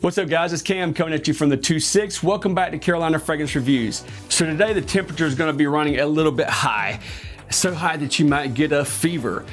What's up guys, it's Cam coming at you from the 2-6. Welcome back to Carolina Fragrance Reviews. So today the temperature is going to be running a little bit high. So high that you might get a fever.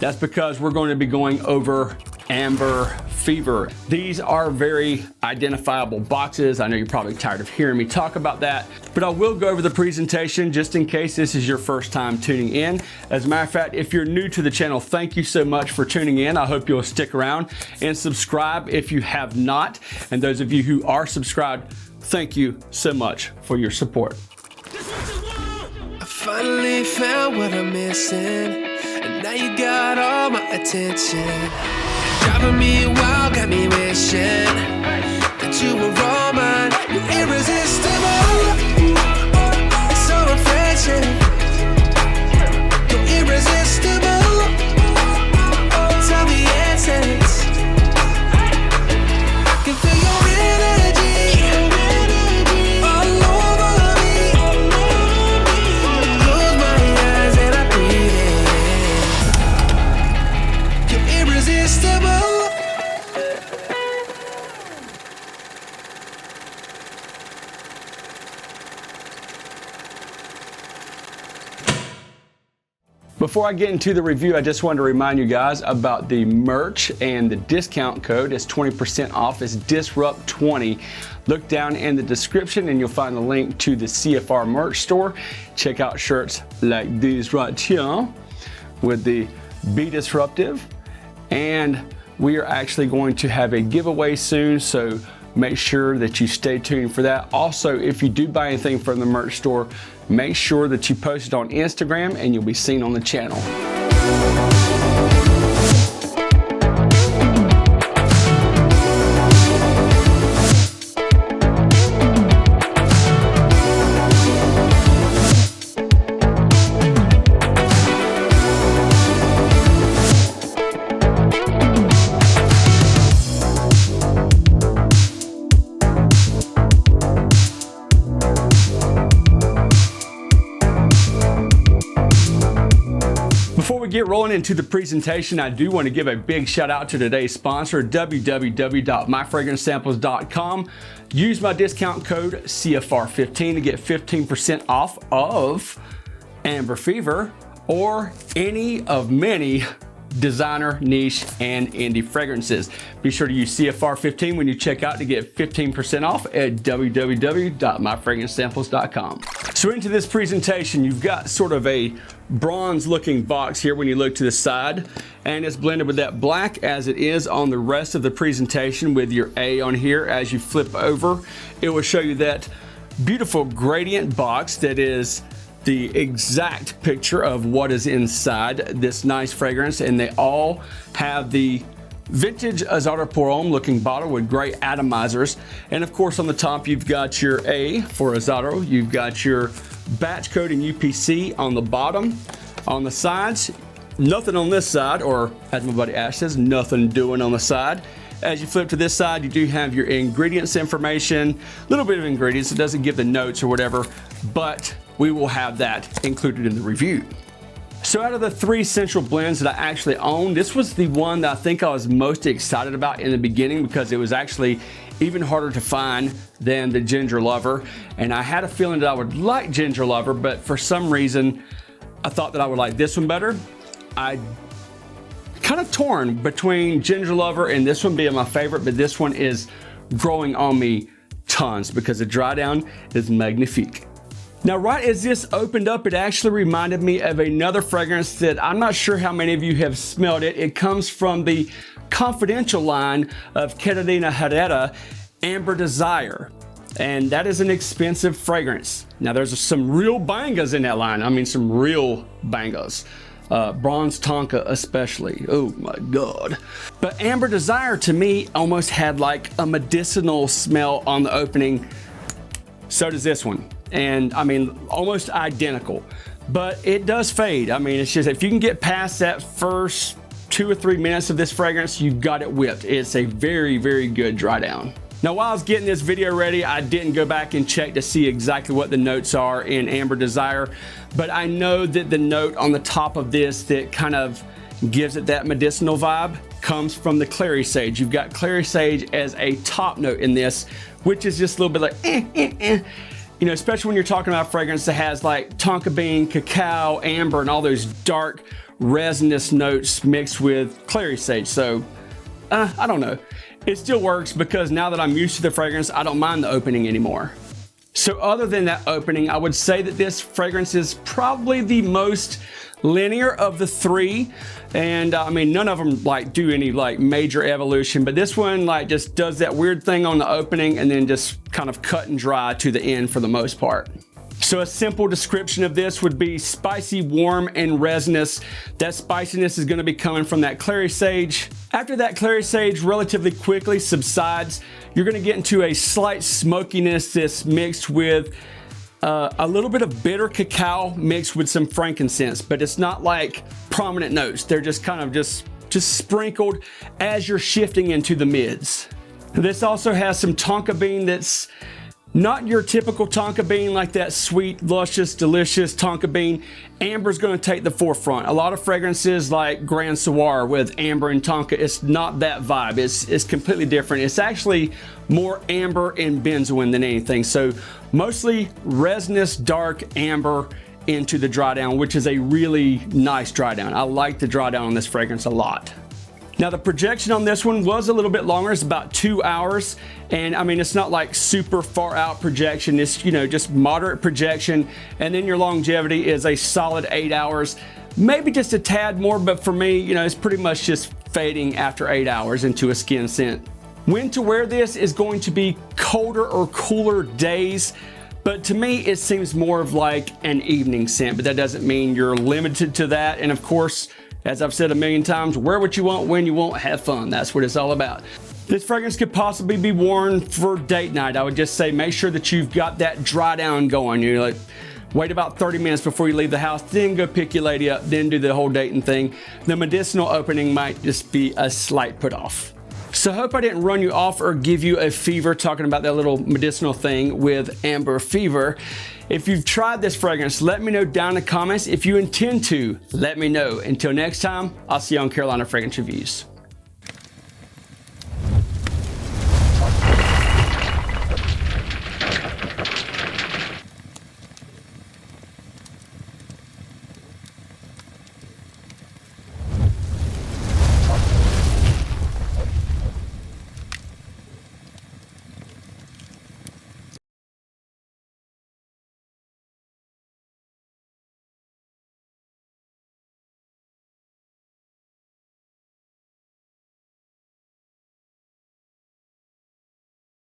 That's because we're going to be going over amber fever. These are very identifiable boxes. I know you're probably tired of hearing me talk about that, but I will go over the presentation just in case this is your first time tuning in. As a matter of fact, if you're new to the channel, thank you so much for tuning in. I hope you'll stick around and subscribe if you have not. And those of you who are subscribed, thank you so much for your support. I finally found what I'm missing, and now you got all my attention. Driving me wild, got me wishing that you were all mine. You're irresistible, so refreshing. You're irresistible, tell the essence. I can feel your energy all over me. Close my eyes and I breathe in. You're irresistible. Before I get into the review, I just wanted to remind you guys about the merch and the discount code. It's 20% off. It's Disrupt20. Look down in the description and you'll find the link to the CFR merch store. Check out shirts like these right here with the Be Disruptive. And we are actually going to have a giveaway soon, so make sure that you stay tuned for that. Also, if you do buy anything from the merch store, make sure that you post it on Instagram and you'll be seen on the channel. Before we get rolling into the presentation, I do want to give a big shout out to today's sponsor, www.myfragrancesamples.com. Use my discount code CFR15 to get 15% off of Amber Fever or any of many designer, niche, and indie fragrances. Be sure to use CFR15 when you check out to get 15% off at www.myfragrancesamples.com. So into this presentation, you've got sort of a bronze looking box here when you look to the side, and it's blended with that black as it is on the rest of the presentation with your A on here. As you flip over, it will show you that beautiful gradient box that is the exact picture of what is inside this nice fragrance, and they all have the vintage Azzaro pour homme looking bottle with great atomizers. And of course on the top you've got your A for Azzaro, you've got your batch code and UPC on the bottom. On the sides, nothing on this side, or as my buddy Ash says, nothing doing on the side. As you flip to this side, you do have your ingredients information, a little bit of ingredients. It doesn't give the notes or whatever, but we will have that included in the review. So out of the 3 Sensual Blends that I actually own, this was the one that I think I was most excited about in the beginning because it was actually even harder to find than the Ginger Lover. And I had a feeling that I would like Ginger Lover, but for some reason, I thought that I would like this one better. I kind of torn between Ginger Lover and this one being my favorite, but this one is growing on me tons because the dry down is magnifique. Now, right as this opened up, it actually reminded me of another fragrance that I'm not sure how many of you have smelled it. It comes from the Confidential line of Carolina Herrera, Amber Desire. And that is an expensive fragrance. Now, there's some real bangers in that line. I mean, some real bangers. Bronze Tonka especially. Oh my God. But Amber Desire to me almost had like a medicinal smell on the opening. So does this one. And I mean, almost identical, but it does fade. I mean, it's just, if you can get past that first 2 or 3 minutes of this fragrance, you've got it whipped. It's a very, very good dry down. Now, while I was getting this video ready, I didn't go back and check to see exactly what the notes are in Amber Desire, but I know that the note on the top of this that kind of gives it that medicinal vibe comes from the clary sage. You've got clary sage as a top note in this, which is just a little bit like You know, especially when you're talking about fragrance that has like tonka bean, cacao, amber, and all those dark resinous notes mixed with clary sage. So, I don't know. It still works because now that I'm used to the fragrance, I don't mind the opening anymore. So other than that opening, I would say that this fragrance is probably the most linear of the three. And I mean, none of them like do any like major evolution, but this one like just does that weird thing on the opening and then just kind of cut and dry to the end for the most part. So a simple description of this would be spicy, warm, and resinous. That spiciness is going to be coming from that clary sage. After that clary sage relatively quickly subsides, you're going to get into a slight smokiness that's mixed with a little bit of bitter cacao mixed with some frankincense, but it's not like prominent notes. They're just kind of just sprinkled as you're shifting into the mids. This also has some tonka bean that's not your typical tonka bean, like that sweet, luscious, delicious tonka bean. Amber's going to take the forefront. A lot of fragrances like Grand Soir with amber and tonka, it's not that vibe. It's completely different. It's actually more amber and benzoin than anything. So mostly resinous, dark amber into the dry down, which is a really nice dry down. I like the dry down on this fragrance a lot. Now the projection on this one was a little bit longer. It's about 2 hours. And I mean, it's not like super far out projection. It's, you know, just moderate projection. And then your longevity is a solid 8 hours, maybe just a tad more. But for me, you know, it's pretty much just fading after 8 hours into a skin scent. When to wear this is going to be colder or cooler days. But to me, it seems more of like an evening scent, but that doesn't mean you're limited to that. And of course, as I've said a million times, wear what you want, when you want, have fun. That's what it's all about. This fragrance could possibly be worn for date night. I would just say make sure that you've got that dry down going. You're like, wait about 30 minutes before you leave the house, then go pick your lady up, then do the whole dating thing. The medicinal opening might just be a slight put off. So I hope I didn't run you off or give you a fever talking about that little medicinal thing with amber fever. If you've tried this fragrance, let me know down in the comments. If you intend to, let me know. Until next time, I'll see you on Carolina Fragrance Reviews.